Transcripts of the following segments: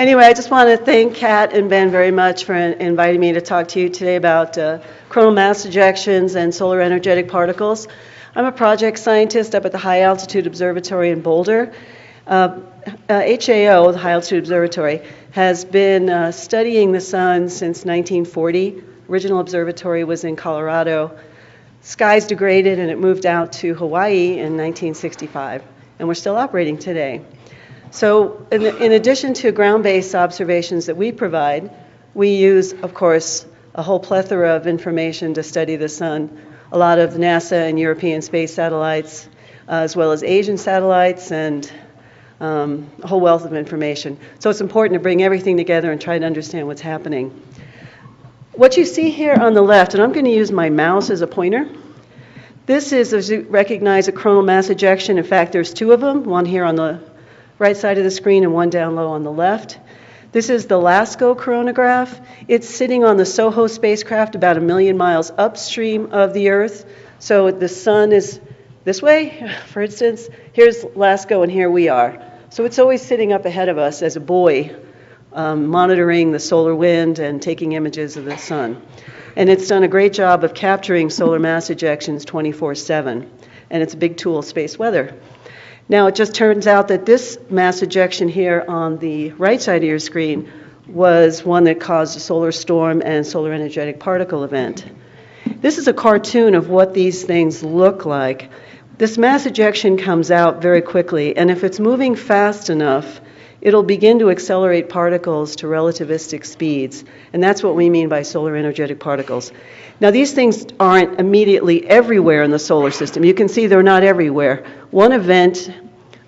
Anyway, I just want to thank Kat and Ben very much for inviting me to talk to you today about coronal mass ejections and solar energetic particles. I'm a project scientist up at the High Altitude Observatory in Boulder. HAO, the High Altitude Observatory, has been studying the sun since 1940. Original observatory was in Colorado. Skies degraded and it moved out to Hawaii in 1965, and we're still operating today. So in addition to ground-based observations that we provide, we use, of course, a whole plethora of information to study the sun. A lot of NASA and European space satellites, as well as Asian satellites, and a whole wealth of information. So it's important to bring everything together and try to understand what's happening. What you see here on the left, and I'm going to use my mouse as a pointer, this is, as you recognize, a coronal mass ejection. In fact, there's two of them, one here on the right side of the screen and one down low on the left. This is the LASCO coronagraph. It's sitting on the SOHO spacecraft about 1 million miles upstream of the Earth. So the sun is this way, for instance. Here's LASCO and here we are. So it's always sitting up ahead of us as a buoy, monitoring the solar wind and taking images of the sun. And it's done a great job of capturing solar mass ejections 24/7. And it's a big tool of space weather. Now, it just turns out that this mass ejection here on the right side of your screen was one that caused a solar storm and solar energetic particle event. This is a cartoon of what these things look like. This mass ejection comes out very quickly, and if it's moving fast enough, it'll begin to accelerate particles to relativistic speeds, and that's what we mean by solar energetic particles. Now, these things aren't immediately everywhere in the solar system. You can see they're not everywhere. One event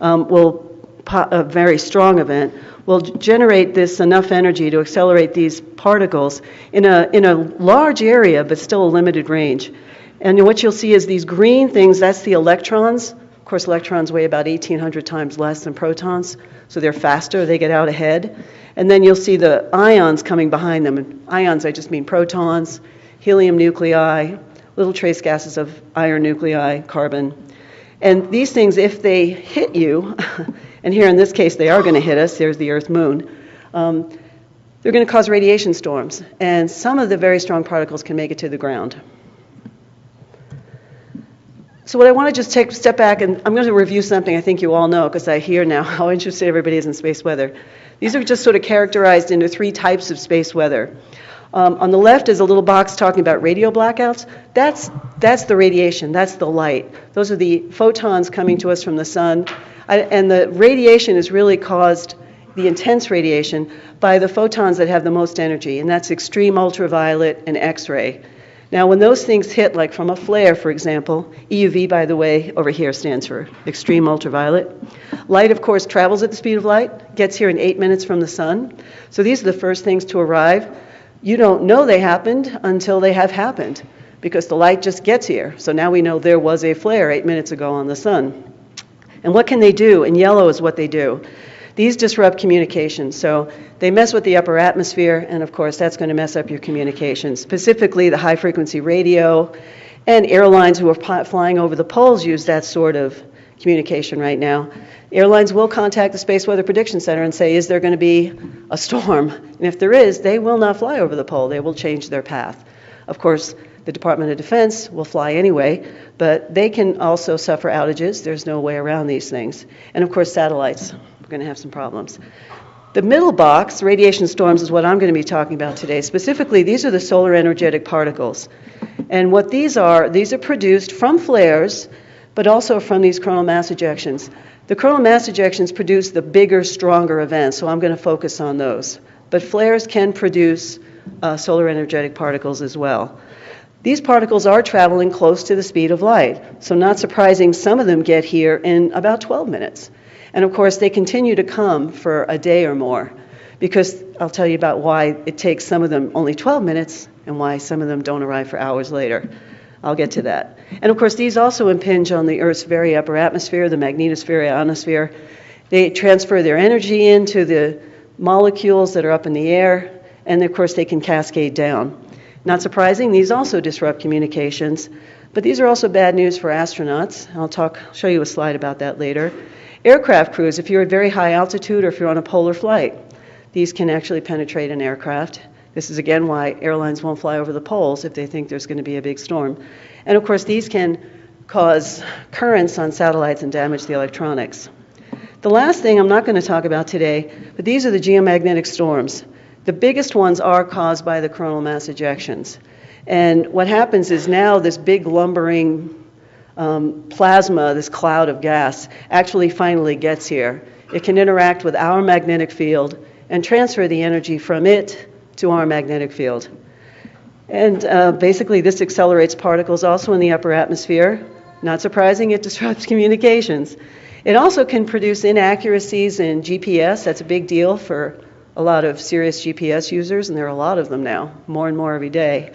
a very strong event, will generate this enough energy to accelerate these particles in a large area, but still a limited range. And what you'll see is these green things, that's the electrons. Of course, electrons weigh about 1,800 times less than protons, so they're faster, they get out ahead. And then you'll see the ions coming behind them. And ions, I just mean protons, helium nuclei, little trace gases of iron nuclei, carbon. And these things, if they hit you, and here in this case they are going to hit us, there's the Earth Moon, they're going to cause radiation storms. And some of the very strong particles can make it to the ground. So what I want to just take a step back, and I'm going to review something I think you all know, because I hear now how interested everybody is in space weather. These are just sort of characterized into 3 types of space weather. On the left is a little box talking about radio blackouts. That's the radiation, that's the light. Those are the photons coming to us from the sun. And the radiation is really caused, the intense radiation, by the photons that have the most energy, and that's extreme ultraviolet and X-ray. Now, when those things hit, like from a flare, for example, EUV, by the way, over here stands for extreme ultraviolet. Light, of course, travels at the speed of light, gets here in 8 minutes from the sun. So these are the first things to arrive. You don't know they happened until they have happened, because the light just gets here. So now we know there was a flare 8 minutes ago on the sun. And what can they do? In yellow is what they do. These disrupt communication. So they mess with the upper atmosphere, and of course that's going to mess up your communications. Specifically the high frequency radio, and airlines who are flying over the poles use that sort of communication right now. Airlines will contact the Space Weather Prediction Center and say, is there going to be a storm? And if there is, they will not fly over the pole. They will change their path. Of course, the Department of Defense will fly anyway, but they can also suffer outages. There's no way around these things. And of course, satellites. We're going to have some problems. The middle box, radiation storms, is what I'm going to be talking about today. Specifically, these are the solar energetic particles. And what these are produced from flares, but also from these coronal mass ejections. The coronal mass ejections produce the bigger, stronger events, so I'm going to focus on those. But flares can produce solar energetic particles as well. These particles are traveling close to the speed of light, so not surprising, some of them get here in about 12 minutes. And of course, they continue to come for a day or more, because I'll tell you about why it takes some of them only 12 minutes and why some of them don't arrive for hours later. I'll get to that. And of course, these also impinge on the Earth's very upper atmosphere, the magnetosphere, ionosphere. They transfer their energy into the molecules that are up in the air, and of course, they can cascade down. Not surprising, these also disrupt communications, but these are also bad news for astronauts. I'll show you a slide about that later. Aircraft crews, if you're at very high altitude or if you're on a polar flight, These can actually penetrate an aircraft. This is again why airlines won't fly over the poles if they think there's going to be a big storm. And of course, these can cause currents on satellites and damage the electronics. The last thing I'm not going to talk about today, but these are the geomagnetic storms. The biggest ones are caused by the coronal mass ejections. And what happens is now this big lumbering plasma, this cloud of gas, actually finally gets here. It can interact with our magnetic field and transfer the energy from it to our magnetic field. And basically this accelerates particles also in the upper atmosphere. Not surprising, it disrupts communications. It also can produce inaccuracies in GPS. That's a big deal for a lot of serious GPS users, and there are a lot of them now, more and more every day,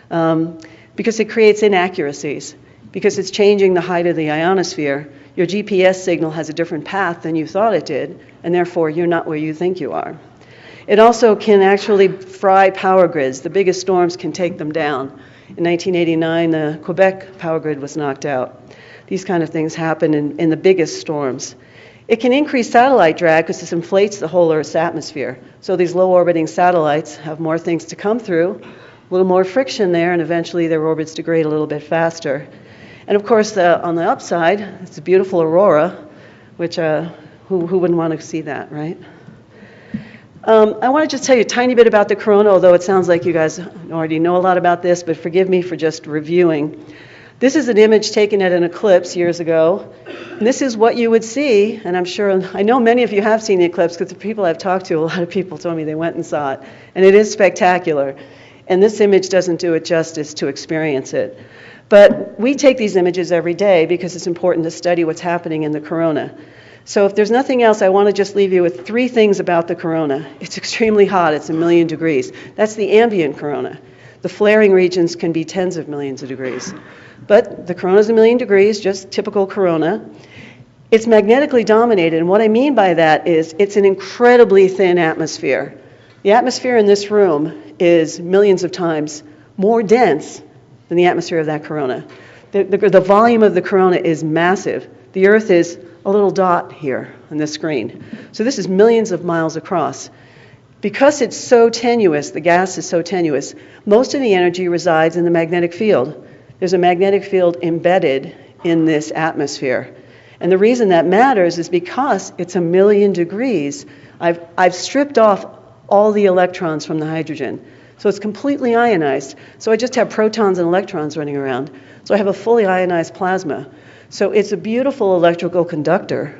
because it creates inaccuracies. Because it's changing the height of the ionosphere, your GPS signal has a different path than you thought it did, and therefore you're not where you think you are. It also can actually fry power grids. The biggest storms can take them down. In 1989, the Quebec power grid was knocked out. These kind of things happen in the biggest storms. It can increase satellite drag because this inflates the whole Earth's atmosphere. So these low-orbiting satellites have more things to come through, a little more friction there, and eventually their orbits degrade a little bit faster. And of course, on the upside, it's a beautiful aurora, which who wouldn't want to see that, right? I want to just tell you a tiny bit about the corona, although it sounds like you guys already know a lot about this, but forgive me for just reviewing. This is an image taken at an eclipse years ago. And this is what you would see, and I know many of you have seen the eclipse because the people I've talked to, a lot of people told me they went and saw it. And it is spectacular. And this image doesn't do it justice to experience it. But we take these images every day because it's important to study what's happening in the corona. So if there's nothing else, I want to just leave you with 3 things about the corona. It's extremely hot. It's 1 million degrees. That's the ambient corona. The flaring regions can be tens of millions of degrees. But the corona is 1 million degrees, just typical corona. It's magnetically dominated, and what I mean by that is it's an incredibly thin atmosphere. The atmosphere in this room is millions of times more dense than the atmosphere of that corona. The volume of the corona is massive. The Earth is a little dot here on this screen. So this is millions of miles across. Because it's so tenuous, the gas is so tenuous, most of the energy resides in the magnetic field. There's a magnetic field embedded in this atmosphere. And the reason that matters is because it's 1 million degrees. I've stripped off all the electrons from the hydrogen. So it's completely ionized. So I just have protons and electrons running around. So I have a fully ionized plasma. So it's a beautiful electrical conductor.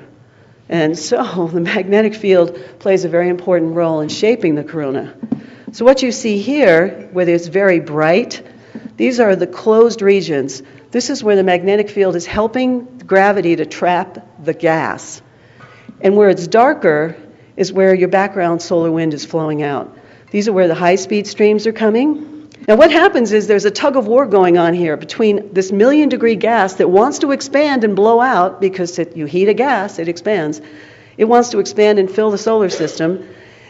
And so the magnetic field plays a very important role in shaping the corona. So what you see here, where it's very bright, these are the closed regions. This is where the magnetic field is helping gravity to trap the gas. And where it's darker is where your background solar wind is flowing out. These are where the high-speed streams are coming. Now what happens is there's a tug of war going on here between this 1 million degree gas that wants to expand and blow out because you heat a gas, it expands. It wants to expand and fill the solar system,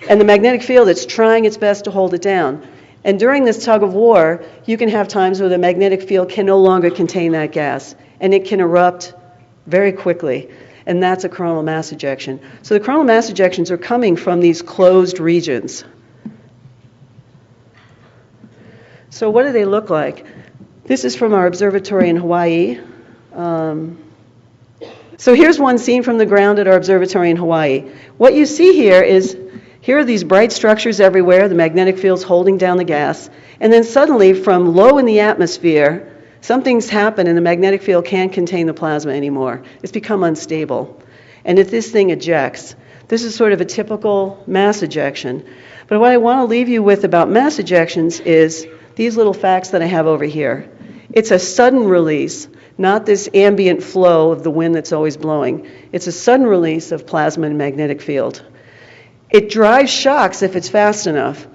and the magnetic field that's trying its best to hold it down. And during this tug of war, you can have times where the magnetic field can no longer contain that gas, and it can erupt very quickly. And that's a coronal mass ejection. So the coronal mass ejections are coming from these closed regions. So what do they look like? This is from our observatory in Hawaii. So here's one seen from the ground at our observatory in Hawaii. What you see here are these bright structures everywhere, the magnetic field's holding down the gas, and then suddenly from low in the atmosphere, something's happened and the magnetic field can't contain the plasma anymore. It's become unstable. And if this thing ejects, this is sort of a typical mass ejection. But what I want to leave you with about mass ejections is these little facts that I have over here. It's a sudden release, not this ambient flow of the wind that's always blowing. It's a sudden release of plasma and magnetic field. It drives shocks if it's fast enough.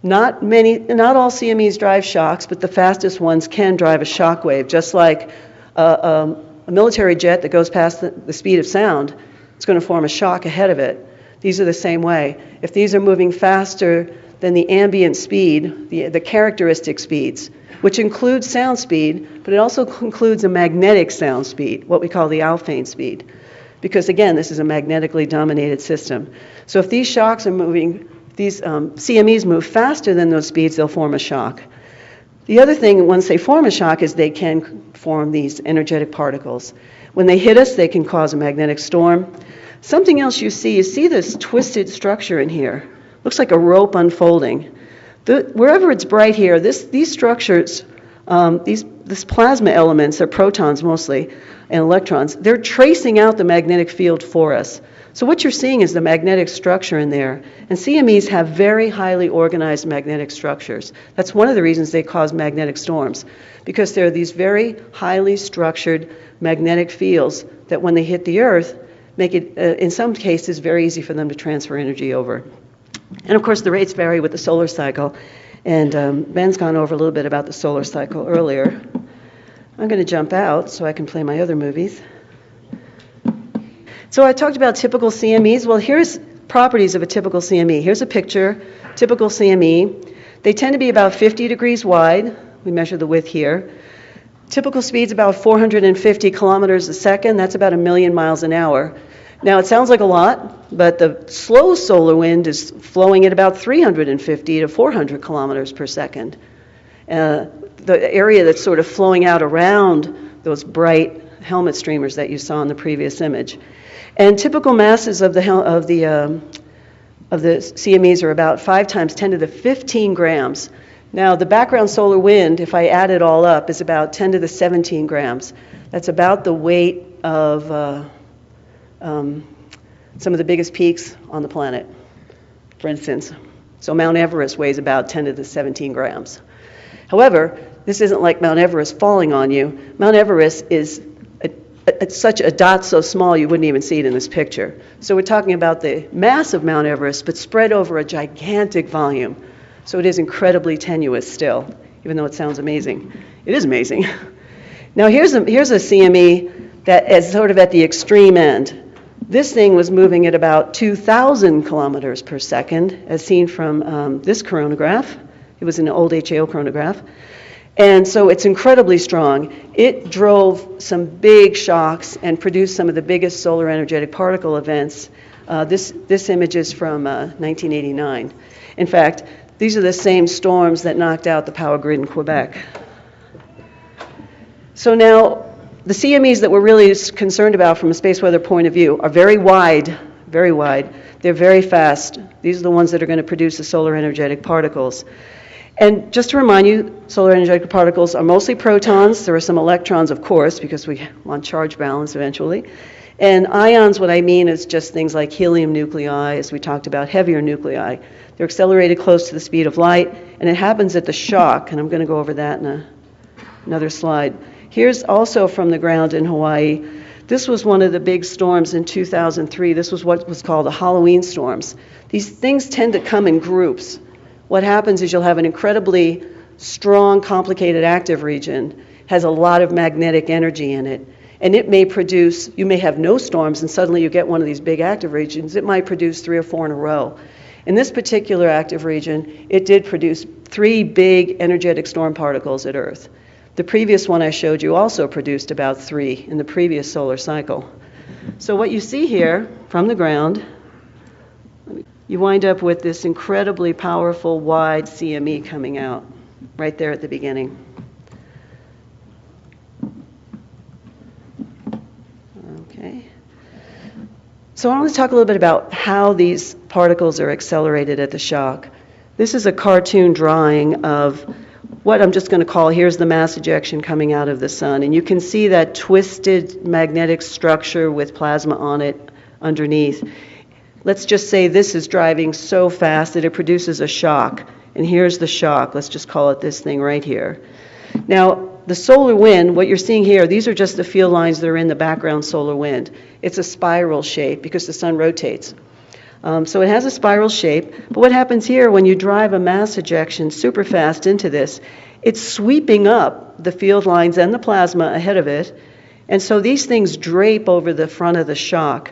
Not all CMEs drive shocks, but the fastest ones can drive a shock wave, just like a military jet that goes past the speed of sound. It's going to form a shock ahead of it. These are the same way. If these are moving faster than the ambient speed, the characteristic speeds, which includes sound speed, but it also includes a magnetic sound speed, what we call the Alfvén speed. Because again, this is a magnetically dominated system. So if these shocks are moving these CMEs move faster than those speeds, they'll form a shock. The other thing, once they form a shock, is they can form these energetic particles. When they hit us, they can cause a magnetic storm. Something else you see this twisted structure in here. Looks like a rope unfolding. Wherever it's bright here, these structures, this plasma elements, they're protons mostly, and electrons, they're tracing out the magnetic field for us. So what you're seeing is the magnetic structure in there. And CMEs have very highly organized magnetic structures. That's one of the reasons they cause magnetic storms, because there are these very highly structured magnetic fields that when they hit the Earth, make it, in some cases, very easy for them to transfer energy over. And of course, the rates vary with the solar cycle. And Ben's gone over a little bit about the solar cycle earlier. I'm going to jump out so I can play my other movies. So I talked about typical CMEs. Well, here's properties of a typical CME. Here's a picture, typical CME. They tend to be about 50 degrees wide. We measure the width here. Typical speed's about 450 kilometers a second. That's about 1,000,000 miles an hour. Now, it sounds like a lot, but the slow solar wind is flowing at about 350 to 400 kilometers per second. The area that's sort of flowing out around those bright helmet streamers that you saw in the previous image. And typical masses of the CMEs are about 5 times 10 to the 15 grams. Now, the background solar wind, if I add it all up, is about 10 to the 17 grams. That's about the weight of some of the biggest peaks on the planet, for instance. So Mount Everest weighs about 10 to the 17 grams. However, this isn't like Mount Everest falling on you. Mount Everest is such a dot so small you wouldn't even see it in this picture. So we're talking about the mass of Mount Everest, but spread over a gigantic volume. So it is incredibly tenuous still, even though it sounds amazing. It is amazing. Now here's a CME that is sort of at the extreme end. This thing was moving at about 2,000 kilometers per second, as seen from this coronagraph. It was an old HAO chronograph. And so it's incredibly strong. It drove some big shocks and produced some of the biggest solar energetic particle events. This image is from 1989. In fact, these are the same storms that knocked out the power grid in Quebec. So now, the CMEs that we're really concerned about from a space weather point of view are very wide, very wide. They're very fast. These are the ones that are going to produce the solar energetic particles. And just to remind you, solar energetic particles are mostly protons. There are some electrons, of course, because we want charge balance eventually. And ions, what I mean is just things like helium nuclei, as we talked about, heavier nuclei. They're accelerated close to the speed of light, and it happens at the shock, and I'm going to go over that in another slide. Here's also from the ground in Hawaii. This was one of the big storms in 2003. This was what was called the Halloween storms. These things tend to come in groups. What happens is you'll have an incredibly strong, complicated active region, has a lot of magnetic energy in it, and it may produce, you may have no storms, and suddenly you get one of these big active regions. It might produce 3 or 4 in a row. In this particular active region, it did produce 3 big energetic storm particles at Earth. The previous one I showed you also produced about 3 in the previous solar cycle. So what you see here from the ground, you wind up with this incredibly powerful, wide CME coming out right there at the beginning. Okay. So I want to talk a little bit about how these particles are accelerated at the shock. This is a cartoon drawing of what I'm just going to call, here's the mass ejection coming out of the sun. And you can see that twisted magnetic structure with plasma on it underneath. Let's just say this is driving so fast that it produces a shock. And here's the shock. Let's just call it this thing right here. Now, the solar wind, what you're seeing here, these are just the field lines that are in the background solar wind. It's a spiral shape because the sun rotates. So it has a spiral shape. But what happens here when you drive a mass ejection super fast into this, it's sweeping up the field lines and the plasma ahead of it. And so these things drape over the front of the shock.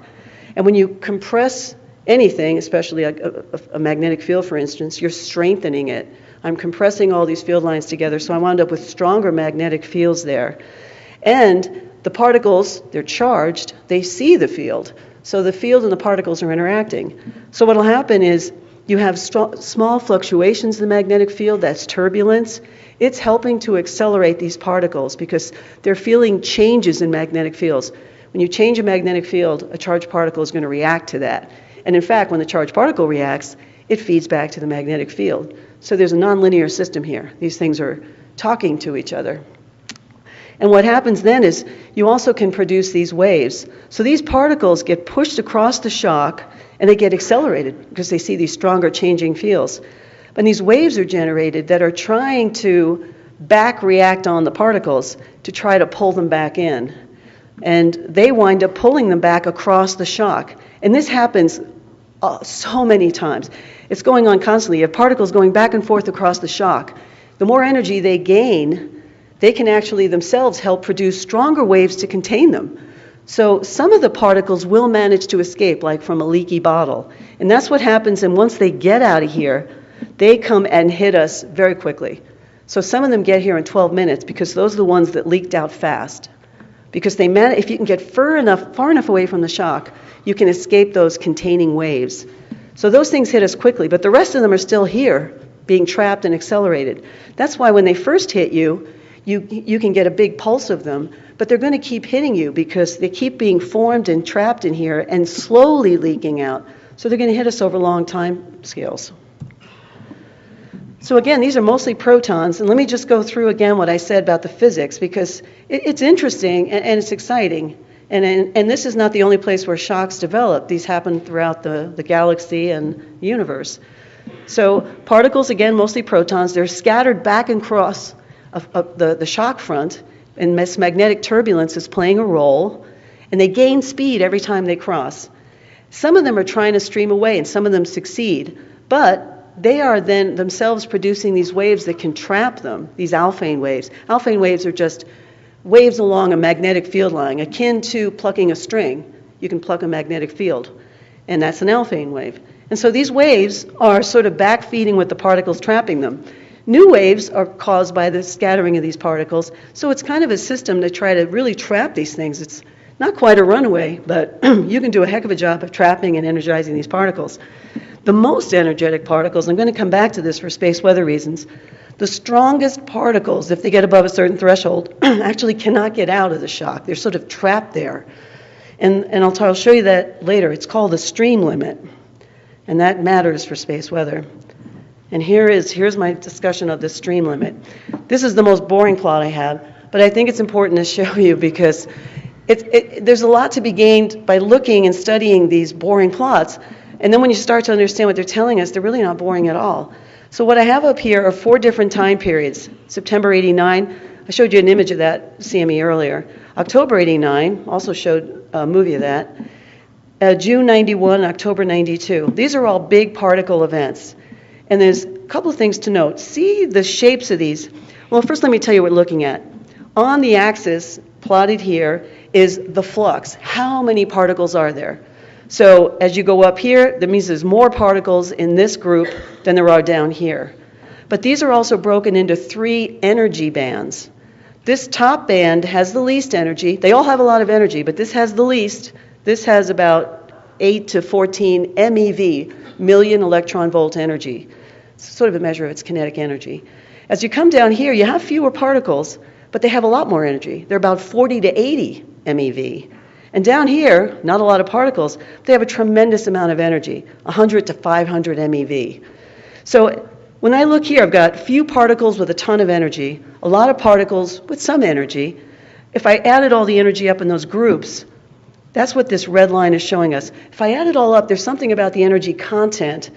And when you compress anything, especially a magnetic field, for instance, you're strengthening it. I'm compressing all these field lines together, so I wound up with stronger magnetic fields there. And the particles, they're charged, they see the field. So the field and the particles are interacting. So what will happen is You have small fluctuations in the magnetic field, that's turbulence. It's helping to accelerate these particles because they're feeling changes in magnetic fields. When you change a magnetic field, a charged particle is going to react to that. And in fact, when the charged particle reacts, it feeds back to the magnetic field. So there's a nonlinear system here. These things are talking to each other. And what happens then is you also can produce these waves. So these particles get pushed across the shock and they get accelerated because they see these stronger changing fields. And these waves are generated that are trying to back react on the particles to try to pull them back in. And they wind up pulling them back across the shock. And this happens so many times. It's going on constantly. You have particles going back and forth across the shock. The more energy they gain, they can actually themselves help produce stronger waves to contain them. So some of the particles will manage to escape, like from a leaky bottle. And that's what happens, and once they get out of here, they come and hit us very quickly. So some of them get here in 12 minutes because those are the ones that leaked out fast. Because if you can get far enough away from the shock, you can escape those containing waves. So those things hit us quickly, but the rest of them are still here, being trapped and accelerated. That's why when they first hit you, you can get a big pulse of them, but they're going to keep hitting you because they keep being formed and trapped in here and slowly leaking out. So they're going to hit us over long time scales. So again, these are mostly protons, and let me just go through again what I said about the physics because it's interesting and it's exciting. And this is not the only place where shocks develop. These happen throughout the galaxy and the universe. So particles, again, mostly protons, they're scattered back and across the shock front, and this magnetic turbulence is playing a role, and they gain speed every time they cross. Some of them are trying to stream away, and some of them succeed, but they are then themselves producing these waves that can trap them, these alphane waves. Alphane waves are just waves along a magnetic field line, akin to plucking a string. You can pluck a magnetic field, and that's an alphane wave. And so these waves are sort of backfeeding with the particles trapping them. New waves are caused by the scattering of these particles, so it's kind of a system to try to really trap these things. It's not quite a runaway, but you can do a heck of a job of trapping and energizing these particles. The most energetic particles, I'm going to come back to this for space weather reasons, the strongest particles, if they get above a certain threshold, actually cannot get out of the shock. They're sort of trapped there. And I'll show you that later. It's called the stream limit, and that matters for space weather. And here's my discussion of the stream limit. This is the most boring plot I have, but I think it's important to show you because there's a lot to be gained by looking and studying these boring plots. And then when you start to understand what they're telling us, they're really not boring at all. So what I have up here are 4 different time periods. September 89, I showed you an image of that CME earlier. October 89, also showed a movie of that. June 91, October 92. These are all big particle events. And there's a couple of things to note. See the shapes of these. Well, first let me tell you what we're looking at. On the axis, plotted here, is the flux. How many particles are there? So as you go up here, that means there's more particles in this group than there are down here. But these are also broken into 3 energy bands. This top band has the least energy. They all have a lot of energy, but this has the least. This has about 8 to 14 MeV, million electron volt energy. It's sort of a measure of its kinetic energy. As you come down here, you have fewer particles, but they have a lot more energy. They're about 40 to 80 MeV. And down here, not a lot of particles, they have a tremendous amount of energy, 100 to 500 MeV. So when I look here, I've got few particles with a ton of energy, a lot of particles with some energy. If I added all the energy up in those groups, that's what this red line is showing us. If I add it all up, there's something about the energy content,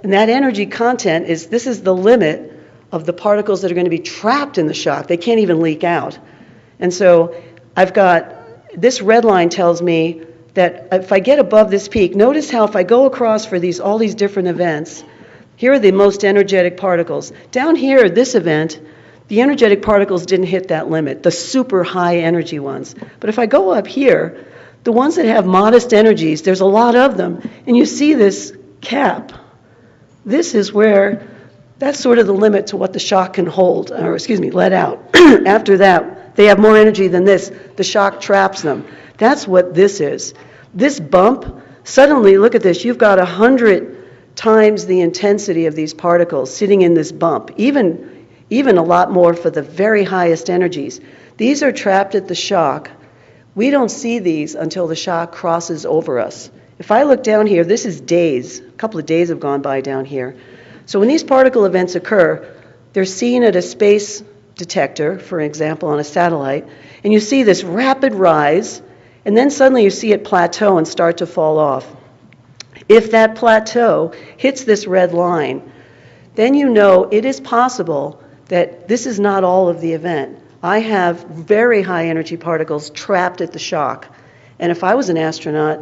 and that energy content this is the limit of the particles that are going to be trapped in the shock. They can't even leak out. And so I've got, this red line tells me that if I get above this peak, notice how if I go across for all these different events, here are the most energetic particles. Down here, this event, the energetic particles didn't hit that limit, the super high energy ones. But if I go up here, the ones that have modest energies, there's a lot of them, and you see this cap. This is where, that's sort of the limit to what the shock can hold, let out. After that, they have more energy than this. The shock traps them. That's what this is. This bump, suddenly, look at this, you've got 100 times the intensity of these particles sitting in this bump, even a lot more for the very highest energies. These are trapped at the shock. We don't see these until the shock crosses over us. If I look down here, this is days. A couple of days have gone by down here. So when these particle events occur, they're seen at a space detector, for example, on a satellite, and you see this rapid rise, and then suddenly you see it plateau and start to fall off. If that plateau hits this red line, then you know it is possible that this is not all of the event. I have very high energy particles trapped at the shock. And if I was an astronaut,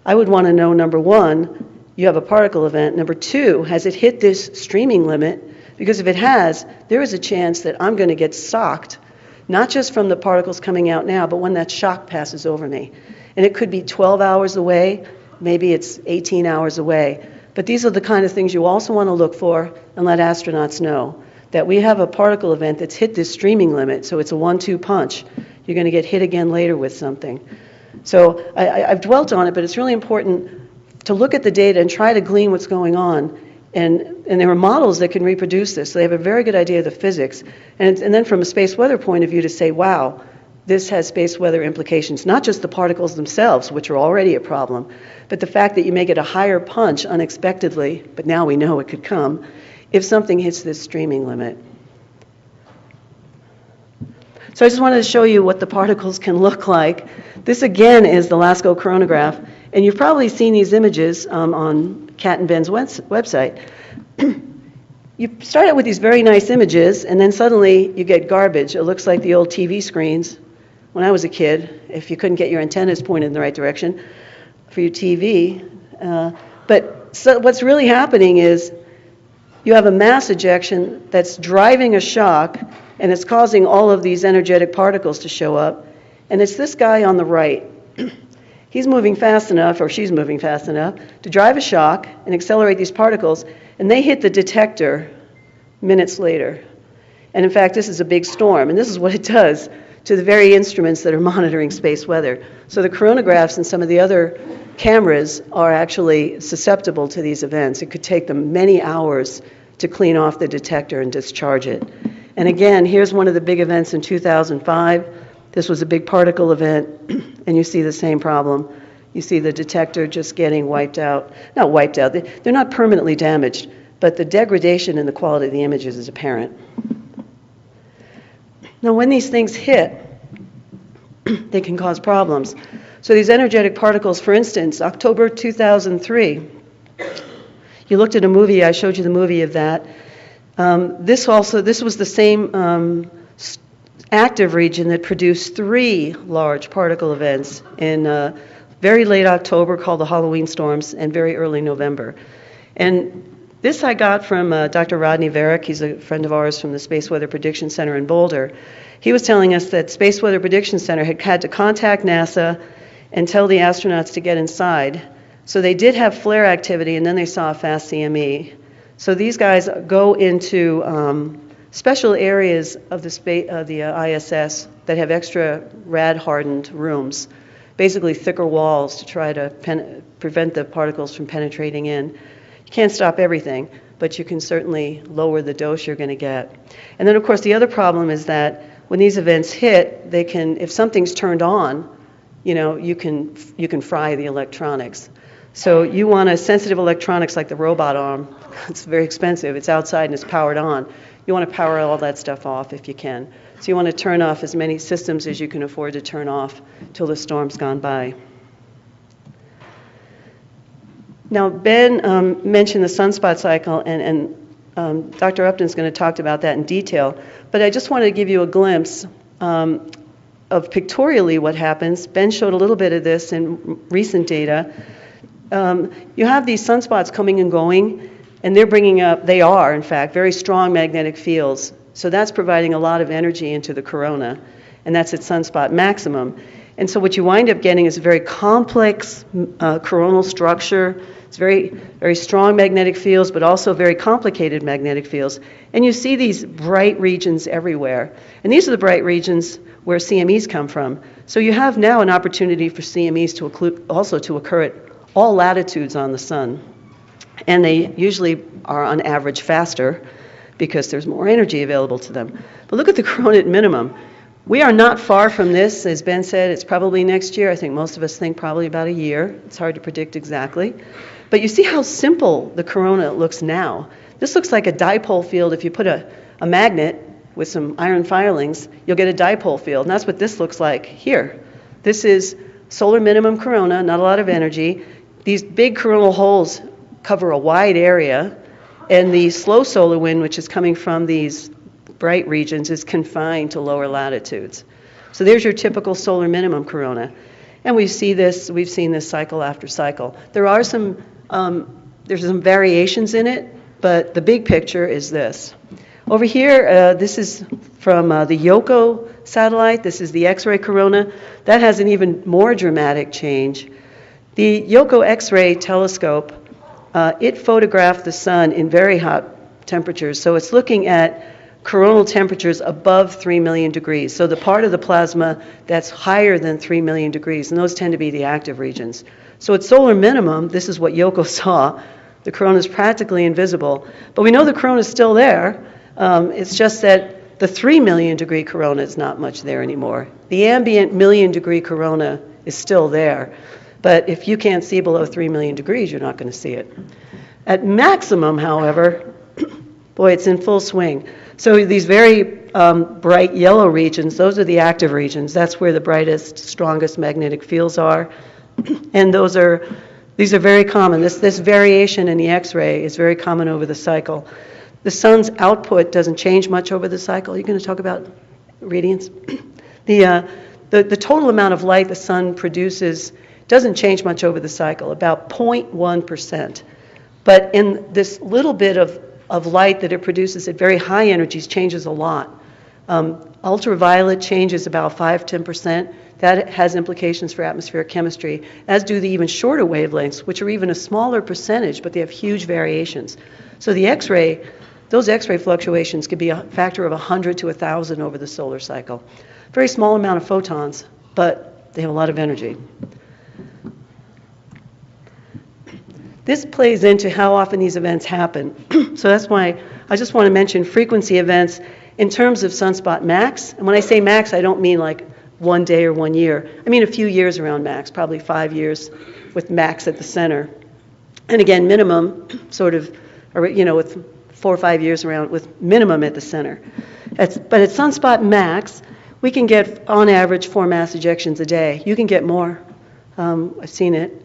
I would want to know, number one, you have a particle event. Number two, has it hit this streaming limit? Because if it has, there is a chance that I'm going to get socked, not just from the particles coming out now, but when that shock passes over me. And it could be 12 hours away, maybe it's 18 hours away. But these are the kind of things you also want to look for and let astronauts know, that we have a particle event that's hit this streaming limit, so it's a 1-2 punch. You're going to get hit again later with something. So I've dwelt on it, but it's really important to look at the data and try to glean what's going on. And there are models that can reproduce this, so they have a very good idea of the physics. And then from a space weather point of view to say, wow, this has space weather implications, not just the particles themselves, which are already a problem, but the fact that you may get a higher punch unexpectedly, but now we know it could come, if something hits this streaming limit. So I just wanted to show you what the particles can look like. This again is the LASCO coronagraph, and you've probably seen these images on Kat and Ben's website. You start out with these very nice images, and then suddenly you get garbage. It looks like the old TV screens. When I was a kid, if you couldn't get your antennas pointed in the right direction for your TV. But so what's really happening is you have a mass ejection that's driving a shock, and it's causing all of these energetic particles to show up. And it's this guy on the right. He's moving fast enough, or she's moving fast enough, to drive a shock and accelerate these particles, and they hit the detector minutes later. And in fact, this is a big storm, and this is what it does to the very instruments that are monitoring space weather. So the coronagraphs and some of the other cameras are actually susceptible to these events. It could take them many hours to clean off the detector and discharge it. And again, here's one of the big events in 2005. This was a big particle event, and you see the same problem. You see the detector just getting wiped out. Not wiped out, they're not permanently damaged, but the degradation in the quality of the images is apparent. Now, when these things hit, they can cause problems. So these energetic particles, for instance, October 2003, you looked at a movie, I showed you the movie of that. This was the same active region that produced 3 large particle events in very late October called the Halloween storms and very early November. And this I got from Dr. Rodney Varick. He's a friend of ours from the Space Weather Prediction Center in Boulder. He was telling us that Space Weather Prediction Center had to contact NASA and tell the astronauts to get inside. So they did have flare activity, and then they saw a fast CME. So these guys go into special areas of the ISS that have extra rad-hardened rooms, basically thicker walls to try to prevent the particles from penetrating in. You can't stop everything, but you can certainly lower the dose you're going to get. And then, of course, the other problem is that when these events hit, they can, if something's turned on, you can fry the electronics. So you want a sensitive electronics like the robot arm. It's very expensive. It's outside and it's powered on. You want to power all that stuff off if you can. So you want to turn off as many systems as you can afford to turn off till the storm's gone by. Now, Ben mentioned the sunspot cycle, and Dr. Upton's going to talk about that in detail. But I just wanted to give you a glimpse of pictorially what happens. Ben showed a little bit of this in recent data. You have these sunspots coming and going, and they are, in fact, very strong magnetic fields. So that's providing a lot of energy into the corona, and that's at sunspot maximum. And so what you wind up getting is a very complex coronal structure. It's very, very strong magnetic fields, but also very complicated magnetic fields. And you see these bright regions everywhere. And these are the bright regions where CMEs come from. So you have now an opportunity for CMEs to occur at all latitudes on the sun. And they usually are on average faster because there's more energy available to them. But look at the corona at minimum. We are not far from this. As Ben said, it's probably next year. I think most of us think probably about a year. It's hard to predict exactly. But you see how simple the corona looks now. This looks like a dipole field. If you put a magnet with some iron filings, you'll get a dipole field. And that's what this looks like here. This is solar minimum corona, not a lot of energy. These big coronal holes cover a wide area, and the slow solar wind, which is coming from these bright regions, is confined to lower latitudes. So there's your typical solar minimum corona. And we've seen this cycle after cycle. There's some variations in it, but the big picture is this. Over here, this is from the Yoko satellite. This is the X-ray corona. That has an even more dramatic change. The Yoko X-ray telescope, it photographed the sun in very hot temperatures. So it's looking at coronal temperatures above 3 million degrees. So the part of the plasma that's higher than 3 million degrees, and those tend to be the active regions. So at solar minimum, this is what Yoko saw. The corona is practically invisible. But we know the corona is still there. It's just that the 3 million degree corona is not much there anymore. The ambient million degree corona is still there. But if you can't see below 3 million degrees, you're not going to see it. At maximum, however, boy, it's in full swing. So these very bright yellow regions, those are the active regions. That's where the brightest, strongest magnetic fields are. And these are very common. This variation in the X-ray is very common over the cycle. The sun's output doesn't change much over the cycle. You're going to talk about radiance? The total amount of light the sun produces doesn't change much over the cycle, about 0.1%. But in this little bit of light that it produces at very high energies changes a lot. Ultraviolet changes about 5-10%. That has implications for atmospheric chemistry, as do the even shorter wavelengths, which are even a smaller percentage, but they have huge variations. So the X-ray, those X-ray fluctuations could be a factor of 100 to 1,000 over the solar cycle. Very small amount of photons, but they have a lot of energy. This plays into how often these events happen. So that's why I just want to mention frequency events in terms of sunspot max. And when I say max, I don't mean like 1 day or 1 year. I mean a few years around max, probably 5 years with max at the center. And again, minimum sort of, with 4 or 5 years around with minimum at the center. But at sunspot max, we can get on average 4 mass ejections a day. You can get more. I've seen it.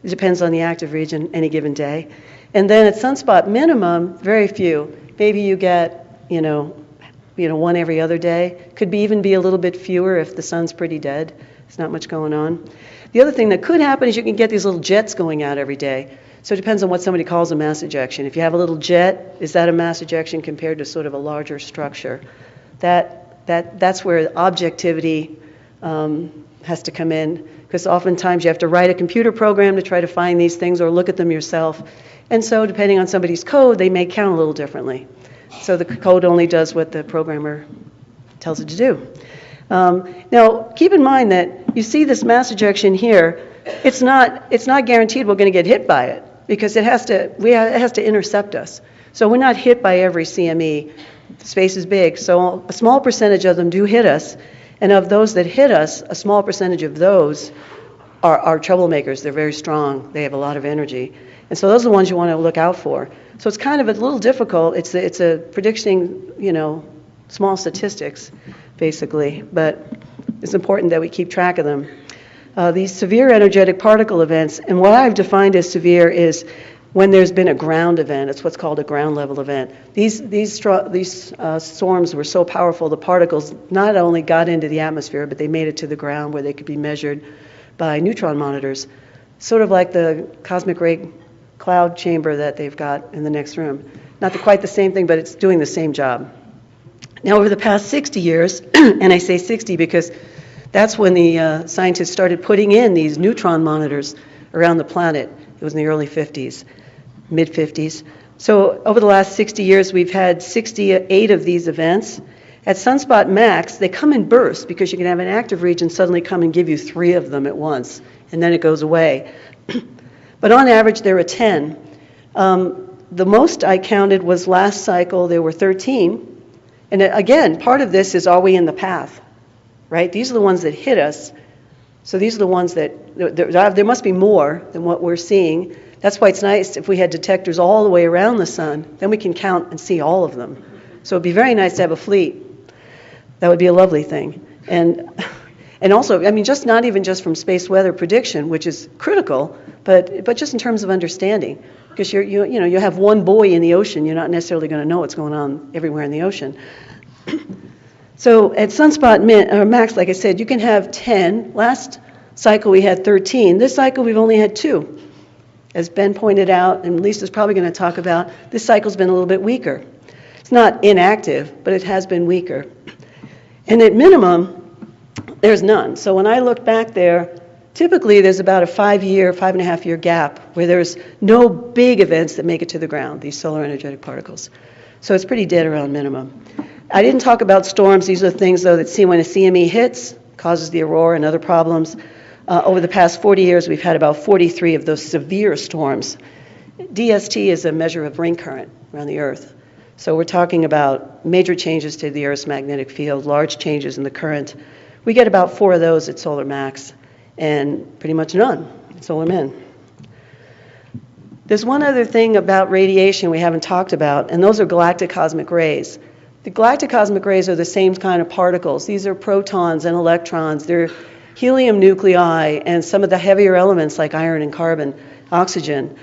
It depends on the active region any given day. And then at sunspot minimum, very few. Maybe you get, 1 every other day. Could even be a little bit fewer if the sun's pretty dead. There's not much going on. The other thing that could happen is you can get these little jets going out every day. So it depends on what somebody calls a mass ejection. If you have a little jet, is that a mass ejection compared to sort of a larger structure? That's where objectivity has to come in, because oftentimes you have to write a computer program to try to find these things or look at them yourself. And so depending on somebody's code, they may count a little differently. So the code only does what the programmer tells it to do. Now, keep in mind that you see this mass ejection here. It's not guaranteed we're going to get hit by it, because it has to intercept us. So we're not hit by every CME. Space is big, so a small percentage of them do hit us. And of those that hit us, a small percentage of those are troublemakers. They're very strong. They have a lot of energy. And so those are the ones you want to look out for. So it's kind of a little difficult. It's a prediction, small statistics, basically. But it's important that we keep track of them. These severe energetic particle events, and what I've defined as severe is when there's been a ground event. It's what's called a ground level event. These storms were so powerful, the particles not only got into the atmosphere, but they made it to the ground where they could be measured by neutron monitors, sort of like the cosmic ray cloud chamber that they've got in the next room. Not quite the same thing, but it's doing the same job. Now, over the past 60 years, and I say 60 because that's when the scientists started putting in these neutron monitors around the planet. It was in the early 50s, mid-50s. So over the last 60 years, we've had 68 of these events. At sunspot max, they come in bursts because you can have an active region suddenly come and give you 3 of them at once, and then it goes away. But on average, there are 10. The most I counted was last cycle, there were 13. And again, part of this is, are we in the path, right? These are the ones that hit us. So these are the ones that, there must be more than what we're seeing. That's why it's nice if we had detectors all the way around the sun, then we can count and see all of them. So it'd be very nice to have a fleet. That would be a lovely thing. And also, I mean, just not even just from space weather prediction, which is critical, but just in terms of understanding. Because you have one buoy in the ocean, you're not necessarily going to know what's going on everywhere in the ocean. So at sunspot max, like I said, you can have 10. Last cycle we had 13. This cycle we've only had 2. As Ben pointed out, and Lisa's probably going to talk about, this cycle's been a little bit weaker. It's not inactive, but it has been weaker. And at minimum, there's none. So when I look back there, typically there's about a 5.5 year gap where there's no big events that make it to the ground, these solar energetic particles. So it's pretty dead around minimum. I didn't talk about storms. These are things, though, that see when a CME hits, causes the aurora and other problems. Over the past 40 years, we've had about 43 of those severe storms. DST is a measure of ring current around the Earth. So we're talking about major changes to the Earth's magnetic field, large changes in the current. We get about 4 of those at solar max, and pretty much none at solar min. There's one other thing about radiation we haven't talked about, and those are galactic cosmic rays. The galactic cosmic rays are the same kind of particles. These are protons and electrons. They're helium nuclei and some of the heavier elements like iron and carbon, oxygen.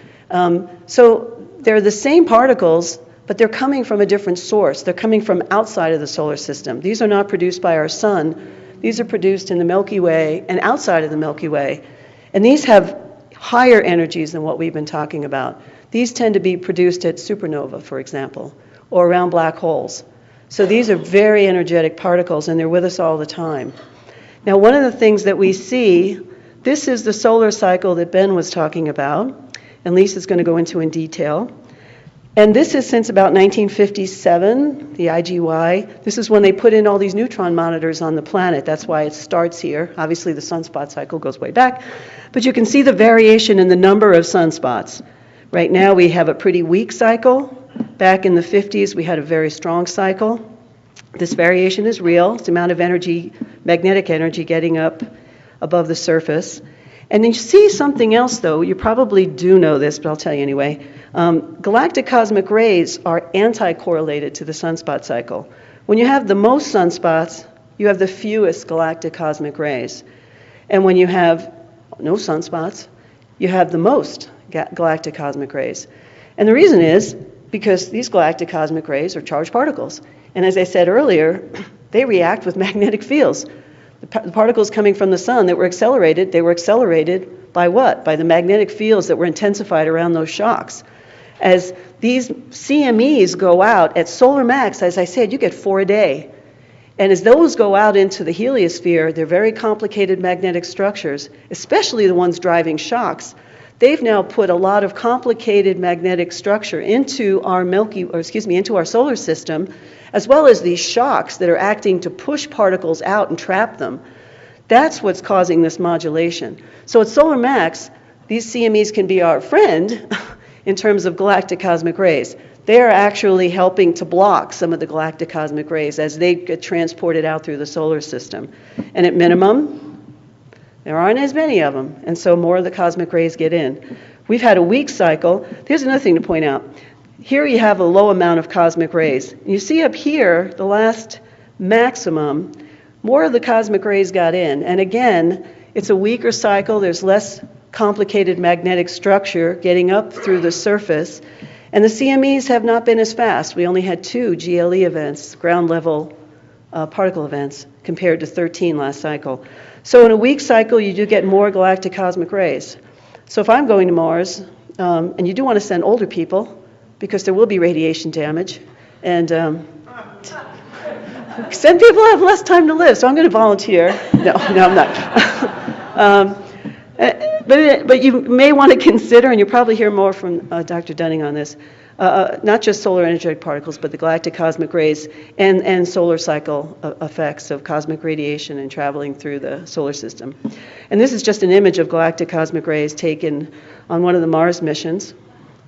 So they're the same particles, but they're coming from a different source. They're coming from outside of the solar system. These are not produced by our sun. These are produced in the Milky Way and outside of the Milky Way. And these have higher energies than what we've been talking about. These tend to be produced at supernova, for example, or around black holes. So these are very energetic particles, and they're with us all the time. Now, one of the things that we see, this is the solar cycle that Ben was talking about, and Lisa's going to go into in detail. And this is since about 1957, the IGY. This is when they put in all these neutron monitors on the planet. That's why it starts here. Obviously, the sunspot cycle goes way back. But you can see the variation in the number of sunspots. Right now, we have a pretty weak cycle. Back in the 50s, we had a very strong cycle. This variation is real. It's the amount of energy, magnetic energy, getting up above the surface. And then you see something else, though. You probably do know this, but I'll tell you anyway. Galactic cosmic rays are anti-correlated to the sunspot cycle. When you have the most sunspots, you have the fewest galactic cosmic rays. And when you have no sunspots, you have the most galactic cosmic rays. And the reason is because these galactic cosmic rays are charged particles. And as I said earlier, they react with magnetic fields. The particles coming from the sun that were accelerated, they were accelerated by what? By the magnetic fields that were intensified around those shocks. As these CMEs go out at solar max, as I said, you get 4 a day. And as those go out into the heliosphere, they're very complicated magnetic structures, especially the ones driving shocks. They've now put a lot of complicated magnetic structure into our into our solar system, as well as these shocks that are acting to push particles out and trap them. That's what's causing this modulation. So at solar max, these CMEs can be our friend in terms of galactic cosmic rays. They are actually helping to block some of the galactic cosmic rays as they get transported out through the solar system. And at minimum, there aren't as many of them, and so more of the cosmic rays get in. We've had a weak cycle. Here's another thing to point out. Here you have a low amount of cosmic rays. You see up here, the last maximum, more of the cosmic rays got in. And again, it's a weaker cycle. There's less complicated magnetic structure getting up through the surface. And the CMEs have not been as fast. We only had 2 GLE events, ground level particle events, compared to 13 last cycle. So in a weak cycle, you do get more galactic cosmic rays. So if I'm going to Mars, and you do want to send older people, because there will be radiation damage, and some people have less time to live, so I'm going to volunteer. No, I'm not. But you may want to consider, and you'll probably hear more from Dr. Dunning on this, not just solar energetic particles, but the galactic cosmic rays and solar cycle effects of cosmic radiation and traveling through the solar system. And this is just an image of galactic cosmic rays taken on one of the Mars missions.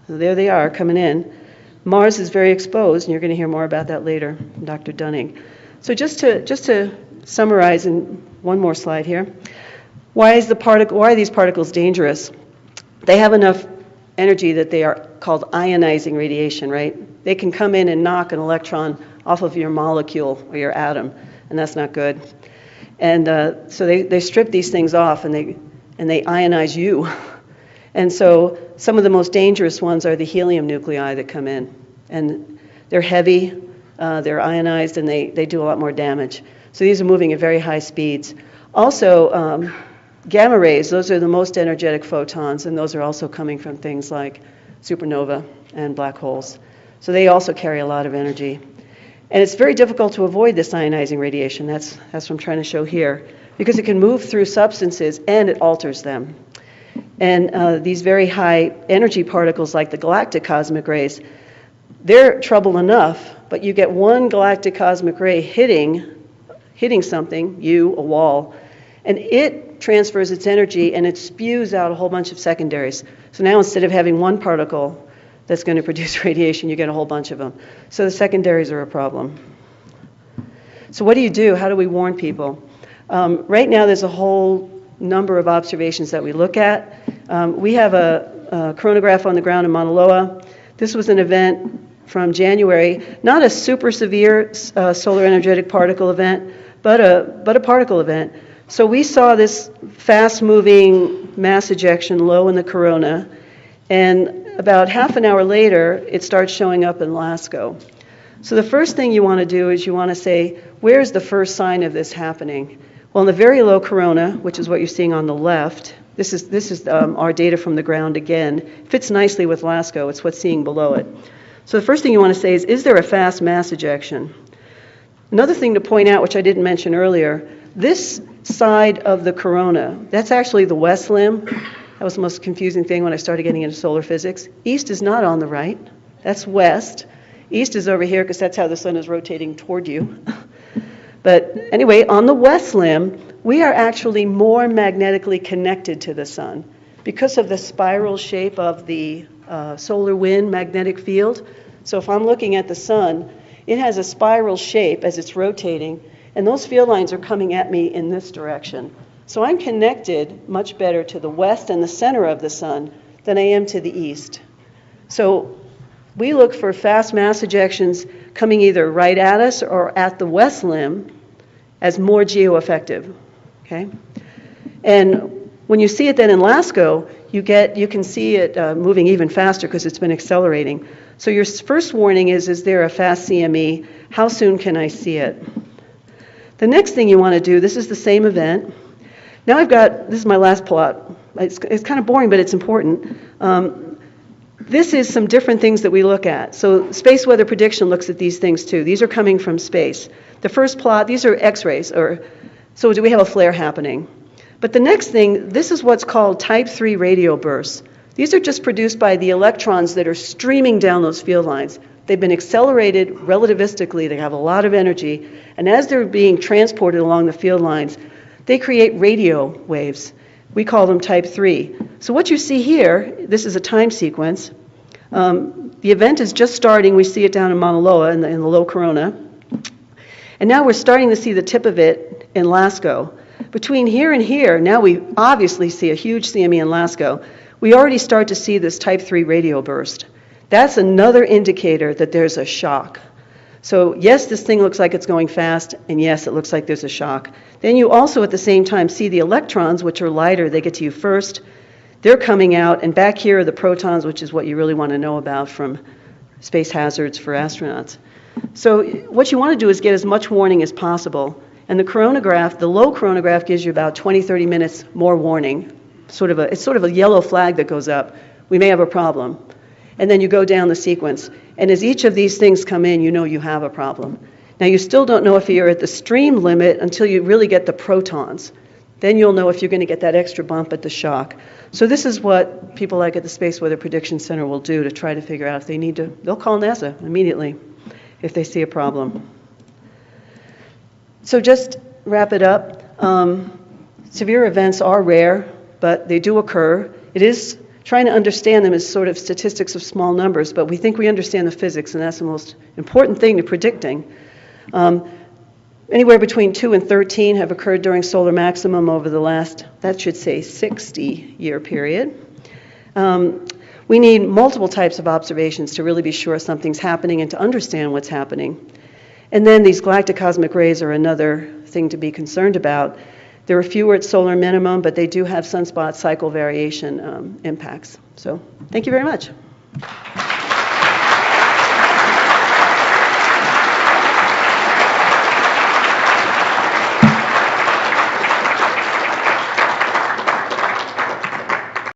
So there they are coming in. Mars is very exposed, and you're going to hear more about that later from Dr. Dunning. So just to summarize in one more slide here, why are these particles dangerous? They have enough energy that they are called ionizing radiation, right? They can come in and knock an electron off of your molecule or your atom, and that's not good. And so they strip these things off, and they ionize you. And so some of the most dangerous ones are the helium nuclei that come in. And they're heavy, they're ionized, and they do a lot more damage. So these are moving at very high speeds. Also, gamma rays, those are the most energetic photons, and those are also coming from things like supernova and black holes. So they also carry a lot of energy. And it's very difficult to avoid this ionizing radiation. That's what I'm trying to show here, because it can move through substances and it alters them. And these very high energy particles like the galactic cosmic rays, they're trouble enough, but you get one galactic cosmic ray hitting something, a wall, and it transfers its energy and it spews out a whole bunch of secondaries. So now instead of having one particle that's going to produce radiation, you get a whole bunch of them. So the secondaries are a problem. So what do you do? How do we warn people? Right now there's a whole number of observations that we look at. We have a coronagraph on the ground in Mauna Loa. This was an event from January, not a super severe solar energetic particle event, but a particle event. So we saw this fast-moving mass ejection low in the corona, and about half an hour later, it starts showing up in LASCO. So the first thing you want to do is you want to say, where's the first sign of this happening? Well, in the very low corona, which is what you're seeing on the left, this is our data from the ground again. Fits nicely with LASCO. It's what's seeing below it. So the first thing you want to say is there a fast mass ejection? Another thing to point out, which I didn't mention earlier, this side of the corona, that's actually the west limb. That was the most confusing thing when I started getting into solar physics. East is not on the right. That's west. East is over here because that's how the sun is rotating toward you. But anyway, on the west limb, we are actually more magnetically connected to the sun because of the spiral shape of the solar wind magnetic field. So if I'm looking at the sun, it has a spiral shape as it's rotating, and those field lines are coming at me in this direction. So I'm connected much better to the west and the center of the sun than I am to the east. So we look for fast mass ejections coming either right at us or at the west limb as more geoeffective. Okay? And when you see it then in LASCO, you can see it moving even faster because it's been accelerating. So your first warning is there a fast CME? How soon can I see it? The next thing you want to do, this is the same event. Now this is my last plot. It's kind of boring, but it's important. This is some different things that we look at. So space weather prediction looks at these things too. These are coming from space. The first plot, these are X-rays, so do we have a flare happening? But the next thing, this is what's called type 3 radio bursts. These are just produced by the electrons that are streaming down those field lines. They've been accelerated relativistically, they have a lot of energy, and as they're being transported along the field lines, they create radio waves. We call them type 3. So what you see here, this is a time sequence. The event is just starting. We see it down in Mauna Loa in the low corona. And now we're starting to see the tip of it in LASCO. Between here and here, now we obviously see a huge CME in LASCO. We already start to see this type 3 radio burst. That's another indicator that there's a shock. So yes, this thing looks like it's going fast, and yes, it looks like there's a shock. Then you also at the same time see the electrons, which are lighter. They get to you first. They're coming out, and back here are the protons, which is what you really want to know about from space hazards for astronauts. So what you want to do is get as much warning as possible. And the coronagraph, the low coronagraph, gives you about 20, 30 minutes more warning. It's sort of a yellow flag that goes up. We may have a problem. And then you go down the sequence. And as each of these things come in, you know you have a problem. Now, you still don't know if you're at the stream limit until you really get the protons. Then you'll know if you're going to get that extra bump at the shock. So this is what people like at the Space Weather Prediction Center will do to try to figure out if they need to. They'll call NASA immediately if they see a problem. So just wrap it up. Severe events are rare, but they do occur. It is trying to understand them as sort of statistics of small numbers, but we think we understand the physics, and that's the most important thing to predicting. Anywhere between 2 and 13 have occurred during solar maximum over the last, that should say, 60-year period. We need multiple types of observations to really be sure something's happening and to understand what's happening. And then these galactic cosmic rays are another thing to be concerned about. There are fewer at solar minimum, but they do have sunspot cycle variation impacts. So thank you very much.